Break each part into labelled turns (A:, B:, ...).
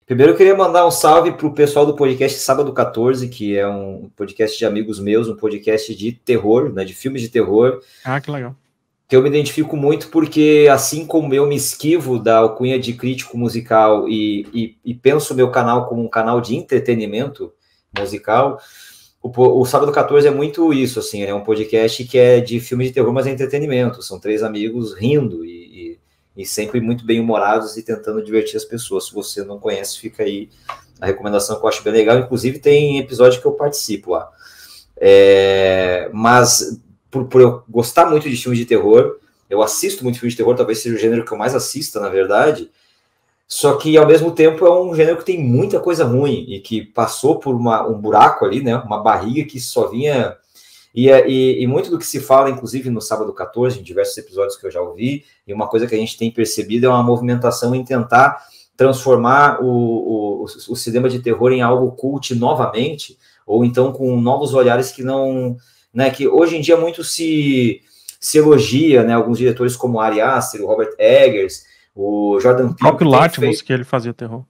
A: Primeiro eu queria mandar um salve para o pessoal do podcast Sábado 14, que é um podcast de amigos meus, um podcast de terror, né, de filmes de terror.
B: Ah, que legal.
A: Que eu me identifico muito porque, assim como eu me esquivo da alcunha de crítico musical e penso o meu canal como um canal de entretenimento musical, o Sábado 14 é muito isso, assim, é um podcast que é de filme de terror, mas é entretenimento. São três amigos rindo e sempre muito bem-humorados e tentando divertir as pessoas. Se você não conhece, fica aí a recomendação que eu acho bem legal. Inclusive, tem episódio que eu participo lá. Mas por eu gostar muito de filmes de terror, eu assisto muito filme de terror, talvez seja o gênero que eu mais assista, na verdade, só que ao mesmo tempo é um gênero que tem muita coisa ruim e que passou por um buraco ali, né, uma barriga que só vinha, e muito do que se fala, inclusive no Sábado 14, em diversos episódios que eu já ouvi, e uma coisa que a gente tem percebido é uma movimentação em tentar transformar o cinema de terror em algo cult novamente, ou então com novos olhares que não... Né, que hoje em dia muito se elogia, né, alguns diretores como Ari Aster, o Robert Eggers, o Jordan Peele. O
B: próprio Lanthimos, que ele fazia terror.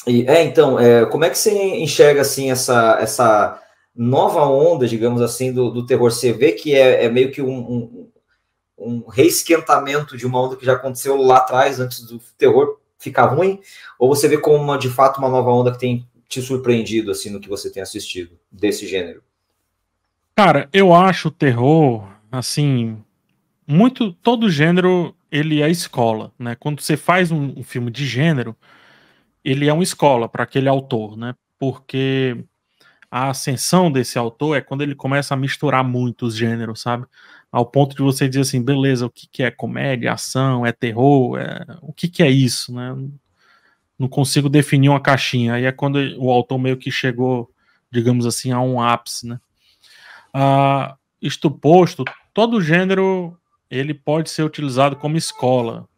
A: Então, como é que você enxerga assim, essa nova onda, digamos assim, do terror? Você vê que é meio que um reesquentamento de uma onda que já aconteceu lá atrás, antes do terror ficar ruim? Ou você vê como, de fato, uma nova onda que tem te surpreendido assim, no que você tem assistido desse gênero?
B: Cara, eu acho o terror, assim, todo gênero, ele é escola, né? Quando você faz um filme de gênero, ele é uma escola para aquele autor, né? Porque a ascensão desse autor é quando ele começa a misturar muitos gêneros, sabe? Ao ponto de você dizer assim, beleza, o que é comédia, ação, é terror, o que é isso, né? Não consigo definir uma caixinha. Aí é quando o autor meio que chegou, digamos assim, a um ápice, né? Isto posto, todo gênero ele pode ser utilizado como escola.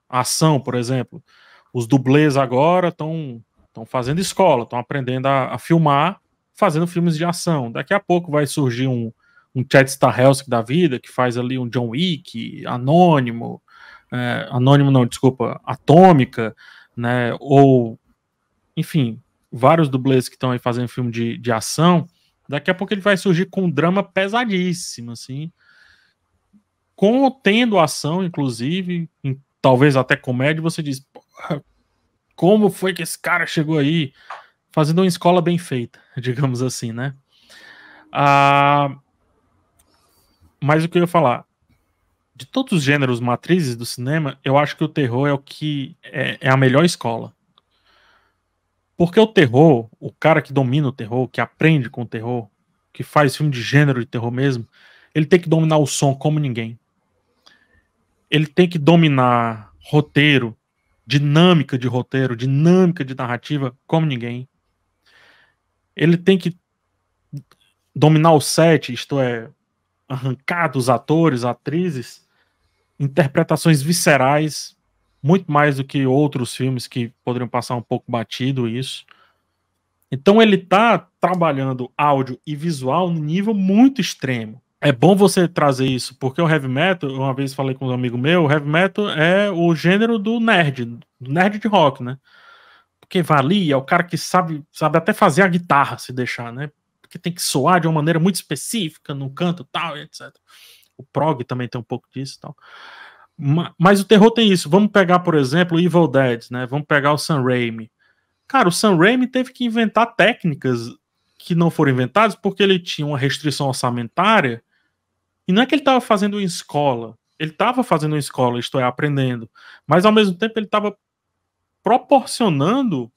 B: A ação, por exemplo. Os dublês agora estão fazendo escola, estão aprendendo a filmar, fazendo filmes de ação. Daqui a pouco vai surgir um Chad Stahelski da vida, que faz ali um John Wick, Anônimo, Anônimo não, desculpa, Atômica, né, ou, enfim, vários dublês que estão aí fazendo filme de ação. Daqui a pouco ele vai surgir com um drama pesadíssimo, assim, contendo ação, inclusive, talvez até comédia. Você diz, como foi que esse cara chegou aí? Fazendo uma escola bem feita, digamos assim, né? Mas o que eu ia falar, de todos os gêneros matrizes do cinema, eu acho que o terror é o que é a melhor escola. Porque o terror, o cara que domina o terror, que aprende com o terror, que faz filme de gênero de terror mesmo, ele tem que dominar o som como ninguém. Ele tem que dominar roteiro, dinâmica de roteiro, dinâmica de narrativa como ninguém. Ele tem que dominar o set, isto é, arrancar dos atores, atrizes, interpretações viscerais, muito mais do que outros filmes que poderiam passar um pouco batido isso. Então ele tá trabalhando áudio e visual num nível muito extremo. É bom você trazer isso, porque o heavy metal, uma vez falei com um amigo meu, o heavy metal é o gênero do nerd de rock, né? Porque valia, é o cara que sabe até fazer a guitarra, se deixar, né? Porque tem que soar de uma maneira muito específica, no canto tal, etc. O prog também tem um pouco disso e tal. Mas o terror tem isso. Vamos pegar, por exemplo, o Evil Dead, né? Vamos pegar o Sam Raimi. Cara, o Sam Raimi teve que inventar técnicas que não foram inventadas porque ele tinha uma restrição orçamentária. E não é que ele estava fazendo em escola. Ele estava fazendo em escola, isto é, aprendendo. Mas ao mesmo tempo ele estava proporcionando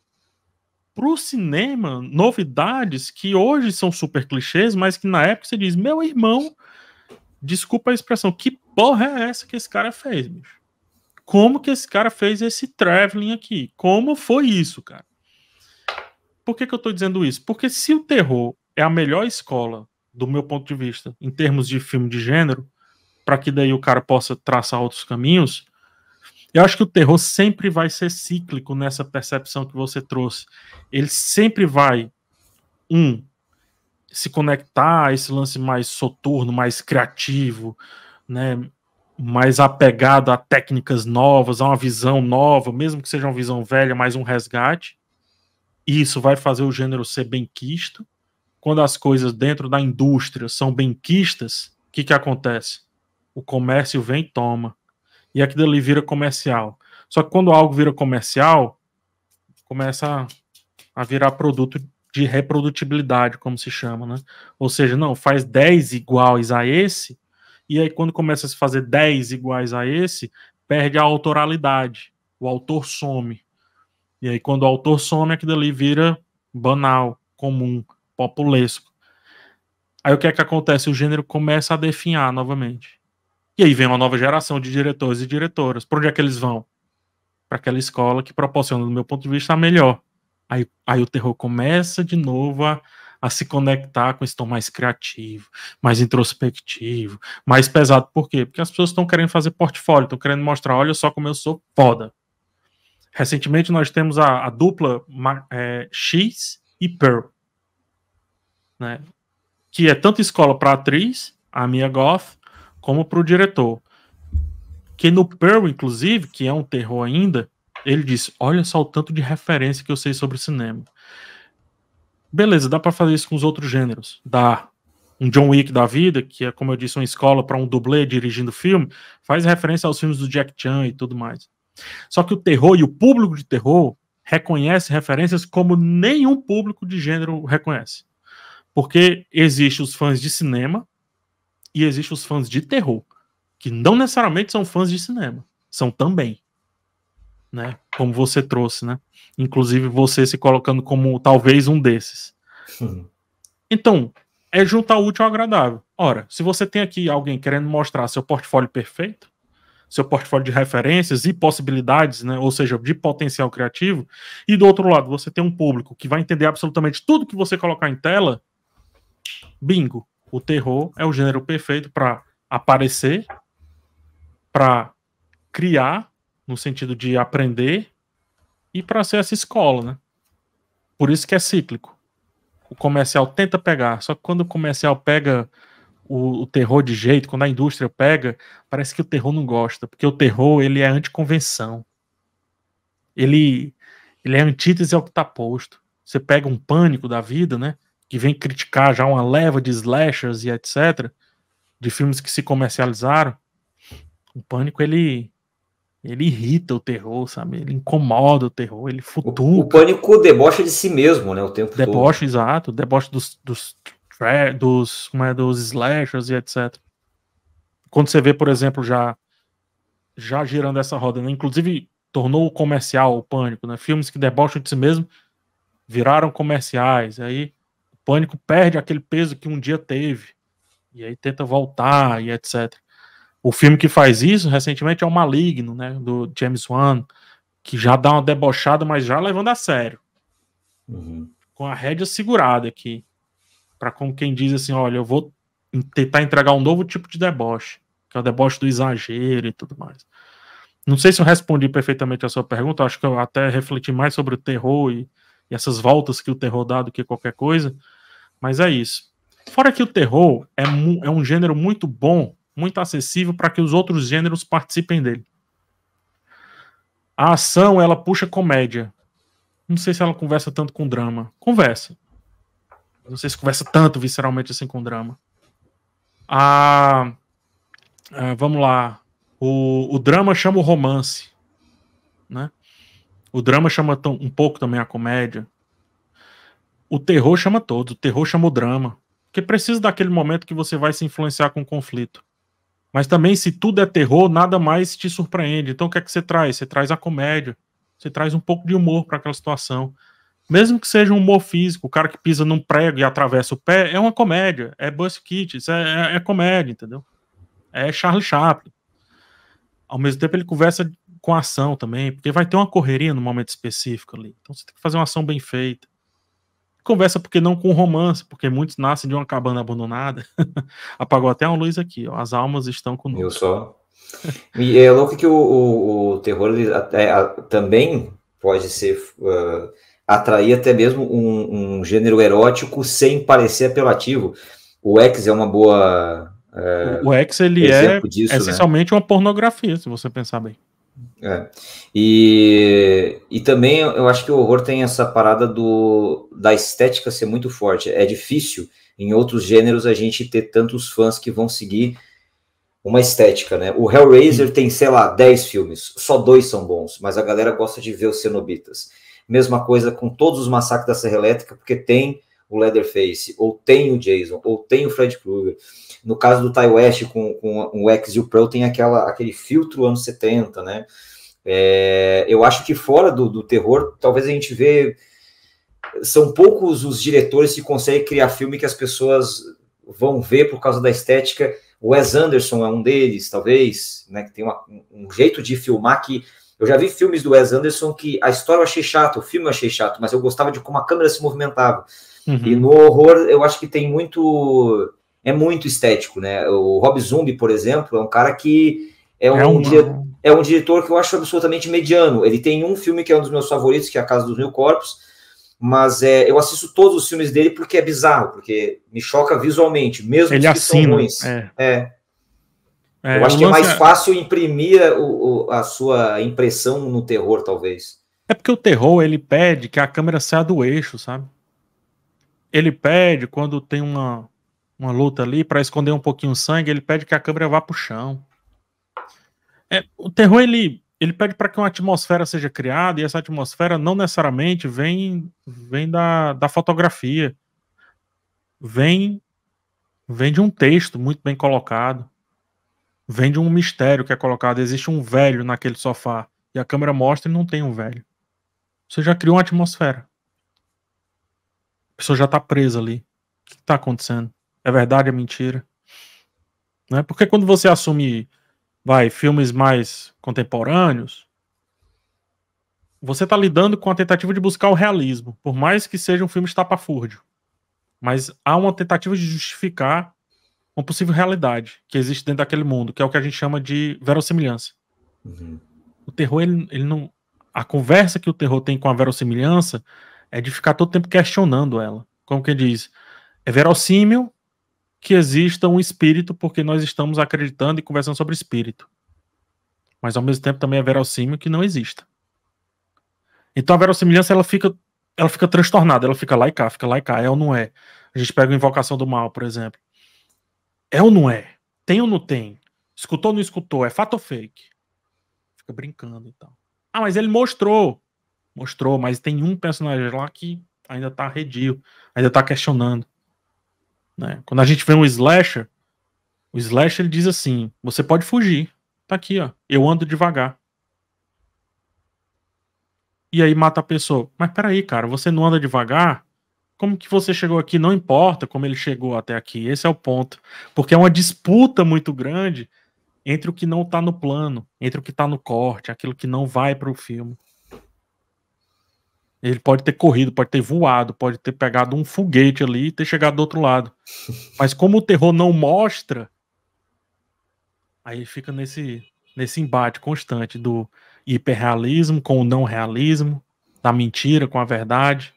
B: para o cinema novidades que hoje são super clichês, mas que na época você diz, meu irmão, desculpa a expressão, que porra é essa que esse cara fez, bicho? Como que esse cara fez esse traveling aqui? Como foi isso, cara? Por que eu tô dizendo isso? Porque se o terror é a melhor escola, do meu ponto de vista, em termos de filme de gênero, para que daí o cara possa traçar outros caminhos, eu acho que o terror sempre vai ser cíclico nessa percepção que você trouxe. Ele sempre vai, se conectar a esse lance mais soturno, mais criativo, né, mais apegado a técnicas novas, a uma visão nova, mesmo que seja uma visão velha, mais um resgate. isso vai fazer o gênero ser benquisto. Quando as coisas dentro da indústria são benquistas, o que acontece? O comércio vem e toma. E aquilo ali vira comercial. Só que quando algo vira comercial, começa a virar produto de reprodutibilidade, como se chama, né? Ou seja, não, faz 10 iguais a esse, e aí quando começa a se fazer 10 iguais a esse, perde a autoralidade. O autor some. E aí quando o autor some, aquilo ali vira banal, comum, populesco. Aí o que é que acontece? O gênero começa a definhar novamente. E aí vem uma nova geração de diretores e diretoras. Por onde é que eles vão? Para aquela escola que proporciona, do meu ponto de vista, a melhor. Aí o terror começa de novo a se conectar com esse tom mais criativo, mais introspectivo, mais pesado. Por quê? Porque as pessoas estão querendo fazer portfólio, estão querendo mostrar, olha só como eu sou foda. Recentemente nós temos a dupla X e Pearl, né? Que é tanto escola para atriz, a Mia Goth, como para o diretor. Que no Pearl, inclusive, que é um terror ainda, ele disse, olha só o tanto de referência que eu sei sobre cinema. Beleza, dá para fazer isso com os outros gêneros. Dá. Um John Wick da vida, que é, como eu disse, uma escola para um dublê dirigindo filme, faz referência aos filmes do Jack Chan e tudo mais. Só que o terror e o público de terror reconhece referências como nenhum público de gênero reconhece. Porque existe os fãs de cinema e existe os fãs de terror, que não necessariamente são fãs de cinema, são também, né? Como você trouxe, né? Inclusive você se colocando como talvez um desses. Então, é juntar o útil ao agradável. Ora, se você tem aqui alguém querendo mostrar seu portfólio perfeito, seu portfólio de referências e possibilidades, né? Ou seja, de potencial criativo, e do outro lado você tem um público que vai entender absolutamente tudo que você colocar em tela, bingo. O terror é o gênero perfeito para aparecer, para criar, no sentido de aprender, e para ser essa escola, né? Por isso que é cíclico. O comercial tenta pegar, só que quando o comercial pega o terror de jeito, quando a indústria pega, parece que o terror não gosta, porque o terror, ele é anticonvenção. Ele é antítese ao que está posto. Você pega um Pânico da vida, né? Que vem criticar já uma leva de slashers e etc., de filmes que se comercializaram. O Pânico, ele irrita o terror, sabe? Ele incomoda o terror, ele futuca.
A: O Pânico debocha de si mesmo, né? O tempo todo.
B: Deboche, exato. Deboche dos slashers e etc. Quando você vê, por exemplo, já girando essa roda, né? Inclusive tornou o comercial o Pânico, né? Filmes que debocham de si mesmo viraram comerciais. Aí o Pânico perde aquele peso que um dia teve. E aí tenta voltar e etc. O filme que faz isso recentemente é o Maligno, né? Do James Wan, que já dá uma debochada, mas já levando a sério. Com a rédea segurada aqui. Para como quem diz assim, olha, eu vou tentar entregar um novo tipo de deboche, que é o deboche do exagero e tudo mais. Não sei se eu respondi perfeitamente a sua pergunta, acho que eu até refleti mais sobre o terror e essas voltas que o terror dá do que qualquer coisa, mas é isso. Fora que o terror é um gênero muito bom, muito acessível para que os outros gêneros participem dele. A ação, ela puxa comédia. Não sei se ela conversa tanto com drama. Conversa. Não sei se conversa tanto visceralmente assim com drama. Vamos lá. O drama chama o romance, né? O drama chama um pouco também a comédia. O terror chama todos. O terror chama o drama. Porque precisa daquele momento que você vai se influenciar com o conflito. Mas também, se tudo é terror, nada mais te surpreende. Então, o que é que você traz? Você traz a comédia. Você traz um pouco de humor para aquela situação. Mesmo que seja um humor físico, o cara que pisa num prego e atravessa o pé, é uma comédia. É Buzz Keaton, isso é comédia, entendeu? É Charlie Chaplin. Ao mesmo tempo, ele conversa com ação também, porque vai ter uma correria no momento específico ali. Então, você tem que fazer uma ação bem feita. Conversa porque não com romance, porque muitos nascem de uma cabana abandonada. Apagou até uma luz aqui, ó. As almas estão conosco.
A: Eu só. E é louco que o terror ele também pode ser atrair até mesmo um gênero erótico sem parecer apelativo. O X é uma boa
B: o X ele
A: exemplo disso,
B: essencialmente, né? Uma pornografia, se você pensar bem.
A: É. E também eu acho que o horror tem essa parada da estética ser muito forte. É difícil em outros gêneros a gente ter tantos fãs que vão seguir uma estética, né? O Hellraiser tem, sei lá, 10 filmes, só 2 são bons, mas a galera gosta de ver os cenobitas. Mesma coisa com todos os massacres da Serra Elétrica, porque tem o Leatherface, ou tem o Jason, ou tem o Fred Krueger. No caso do Ty West com o X e o Pearl, tem aquele filtro anos 70, né? Eu acho que fora do terror, talvez a gente vê... São poucos os diretores que conseguem criar filme que as pessoas vão ver por causa da estética. O Wes Anderson é um deles, talvez, né, que tem um jeito de filmar que... Eu já vi filmes do Wes Anderson que a história eu achei chata, o filme eu achei chato, mas eu gostava de como a câmera se movimentava. Uhum. E no horror, eu acho que tem muito... É muito estético, né? O Rob Zombie, por exemplo, é um cara que é um diretor que eu acho absolutamente mediano. Ele tem um filme que é um dos meus favoritos, que é A Casa dos Mil Corpos, mas eu assisto todos os filmes dele porque é bizarro, porque me choca visualmente, mesmo
B: ele
A: que são ruins. Eu acho que é mais fácil imprimir a sua impressão no terror, talvez.
B: É porque o terror, ele pede que a câmera saia do eixo, sabe? Ele pede, quando tem uma luta ali, para esconder um pouquinho o sangue, ele pede que a câmera vá pro chão. O terror, ele pede para que uma atmosfera seja criada, e essa atmosfera não necessariamente vem da fotografia. Vem de um texto muito bem colocado. Vem de um mistério que é colocado. Existe um velho naquele sofá, e a câmera mostra e não tem um velho. Você já criou uma atmosfera. A pessoa já tá presa ali. O que tá acontecendo? É verdade, é mentira? Né? Porque quando você assume, filmes mais contemporâneos, você tá lidando com a tentativa de buscar o realismo, por mais que seja um filme estapafúrdio. Mas há uma tentativa de justificar uma possível realidade que existe dentro daquele mundo, que é o que a gente chama de verossimilhança.
A: Uhum.
B: O terror, ele não... A conversa que o terror tem com a verossimilhança é de ficar todo tempo questionando ela. Como quem diz, é verossímil que exista um espírito porque nós estamos acreditando e conversando sobre espírito. Mas ao mesmo tempo também é verossímil que não exista. Então a verossimilhança, ela fica transtornada, ela fica lá e cá, é ou não é? A gente pega a Invocação do Mal, por exemplo. É ou não é? Tem ou não tem? Escutou ou não escutou? É fato ou fake? Fica brincando e tal. Ah, mas ele mostrou, mas tem um personagem lá que ainda tá arredio, ainda tá questionando. Né? Quando a gente vê um slasher, o slasher, ele diz assim, você pode fugir. Tá aqui, ó. Eu ando devagar. E aí mata a pessoa. Mas peraí, cara, você não anda devagar? Como que você chegou aqui? Não importa como ele chegou até aqui. Esse é o ponto. Porque é uma disputa muito grande entre o que não tá no plano, entre o que tá no corte, aquilo que não vai pro filme. Ele pode ter corrido, pode ter voado, pode ter pegado um foguete ali e ter chegado do outro lado. Mas como o terror não mostra, aí fica nesse embate constante do hiperrealismo com o não realismo, da mentira com a verdade.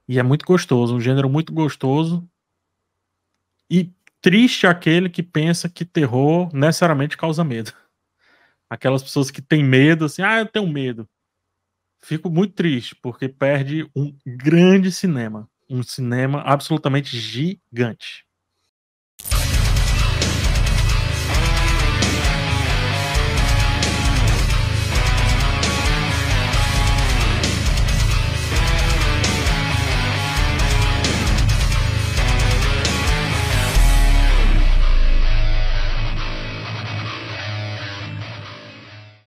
B: E é muito gostoso, um gênero muito gostoso. E triste aquele que pensa que terror necessariamente causa medo. Aquelas pessoas que têm medo, assim, eu tenho medo. Fico muito triste, porque perde um grande cinema. Um cinema absolutamente gigante.